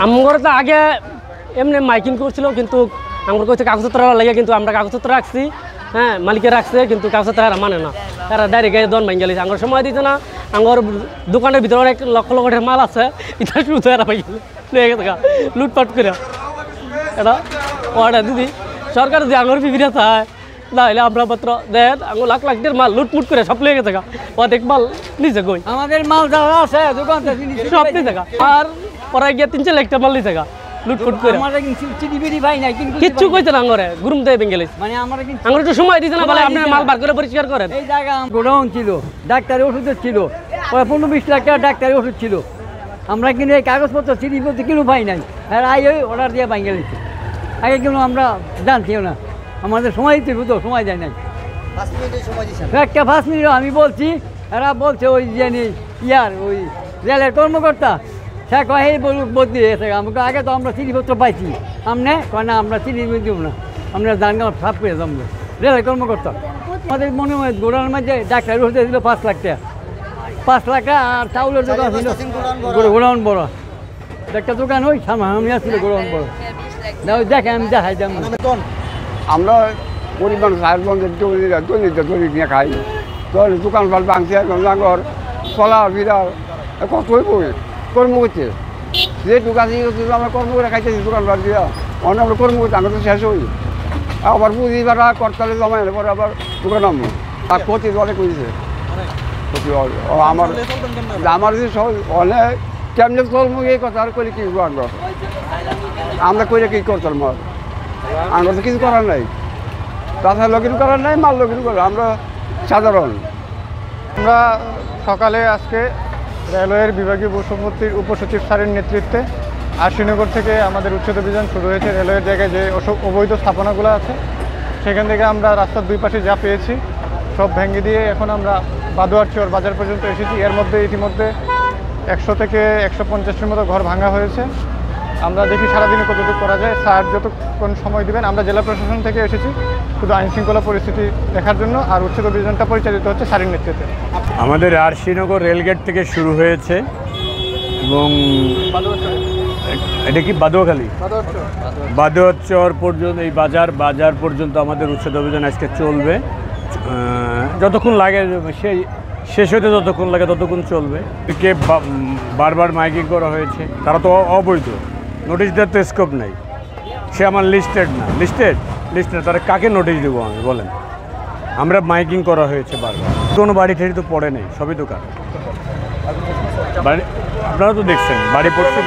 আমার তো আগে এমনি মাইকিং করছিল, কিন্তু আমার কাছে কাগজপত্র লাগে, কিন্তু আমরা কাগজপত্র রাখছি, হ্যাঁ মালিকে রাখছে, কিন্তু কাগজপত্র এরা মানে না, এরা ডাইরেক্ট গাড়ি দন ভাঙে গেছে। আমার সময় দিতে না, আমার দোকানের ভিতরে অনেক লক্ষ লক্ষ টাকার মাল আছে, এটা শুধু এরা ভাঙে গেছে লুটপাট করে। এটা ওটা দিদি সরকার যদি আঙুর বিক্রি চায় না হলে আমরা পত্র দেন, আঙুর লাখ লাখ টাকার মাল লুটমুট করে সব লেগে গেছে, অর্ধেক মাল নিচে কই আমাদের মাল যাওয়া আছে দোকান সব নিচে, আর পরে গিয়ে 3-4 লাখ টাকা মাল নিচে লুটফুট করে। কিচ্ছু কইছে না আঙরে গুরুম দিয়ে ভেঙে গেছে, মানে আমরা কিন্তু আঙুর একটু সময় দিতে না বলে আপনার মাল বার করে পরিষ্কার করেন। এই জায়গা গোডাউন ছিল, ডাক্তারি ওষুধের ছিল, 15-20 লাখ টাকা ডাক্তারি ওষুধ ছিল। আমরা কিন্তু এই কাগজপত্র চিঠিপত্র কিনো পাই নাই, আর ওই অর্ডার দিয়ে ভেঙে গেছে। আগে কিন্তু আমরা জানতিও না, আমাদের সময় দিতে তো সময় দেয় নাই, একটা 5 মিনিট আমি বলছি, এরা বলছে ওই জানি ওই রেলের কর্মকর্তা সে কয় এই বদলি হয়েছে। আমাকে আগে তো আমরা চিঠিপত্র পাইছি, আমনে কয় না আমরা চিঠি দিব না, আমরা জানগাঁও সাফ করে জমলো রেলের কর্মকর্তা। আমাদের মনে হয় গোড়ার মধ্যে ডাক্তার ওষুধ দিল 5 লাখ টাকা, 5 লাখ টাকা, আর চাউলের দোকান ছিল গোডাউন বড়, একটা দোকান ওই সামনে ছিল গোডাউন বড়। দেখে আমি দেখাই দেব, আমরা পরিমাণ সাহেবগঞ্জের দলিত নিয়ে খাই, দোকানপাট ভাঙছে, নাগর চলা বিড়া কতই বই কর্ম করছে, যে দোকান আমরা কর্ম করে খাইতেছি দোকানপাট দিয়া, অনেক আমরা কর্ম করছি, আমরা তো শেষ হই, আবার পুঁজি ভাড়া করতালে জমাই পরে আবার দোকান নামবো, আর ক্ষতি অনেক করেছে ক্ষতি। আমার যে অনেক কেমনে চলবো এই কথা আর করে কি আমরা করে কি করতাম, আমরা তো কিছু করার নাই, তাছাড়া লগিন করার নাই, মাল লগিন করার আমরা সাধারণ। আমরা সকালে আজকে রেলওয়ের বিভাগীয় বৈষম্যতির উপসচিব স্যারের নেতৃত্বে আশিনগর থেকে আমাদের উচ্ছেদ অভিযান শুরু হয়েছে। রেলওয়ের জায়গায় যে অবৈধ স্থাপনাগুলো আছে সেখান থেকে আমরা রাস্তার 2 পাশে যা পেয়েছি সব ভেঙে দিয়ে এখন আমরা বাদুয়ারচর বাজার পর্যন্ত এসেছি। এর মধ্যে ইতিমধ্যে 100 থেকে 150-এর মতো ঘর ভাঙা হয়েছে। আমরা দেখি সারাদিনে কতটুকু করা যায়, স্যার যতক্ষণ সময় দিবেন। আমরা জেলা প্রশাসন থেকে এসেছি শুধু আইনশৃঙ্খলা পরিস্থিতি দেখার জন্য, আর উচ্ছেদ অভিযানটা পরিচালিত হচ্ছে স্যারের নেতৃত্বে। আমাদের আরশিনগর রেলগেট থেকে শুরু হয়েছে এবং এটা কি বাদুয়াখালী বাদুয়ারচর পর্যন্ত এই বাজার পর্যন্ত আমাদের উচ্ছেদ অভিযান আজকে চলবে, যতক্ষণ লাগে সেই শেষ হতে যতক্ষণ লাগে ততক্ষণ চলবে। কে বারবার মাইকিং করা হয়েছে, তারা তো অবৈধ, নোটিশ দেওয়ার তো স্কোপ নাই, সে আমার লিস্টেড না, লিস্টেড তারা কাকে নোটিশ দেবো আমি বলেন। আমরা মাইকিং করা হয়েছে বারবার, কোনো বাড়ি ঠেড়ি তো পড়ে নেই, সবই দোকান বাড়ি, আপনারা তো দেখছেন বাড়ি পড়ছে।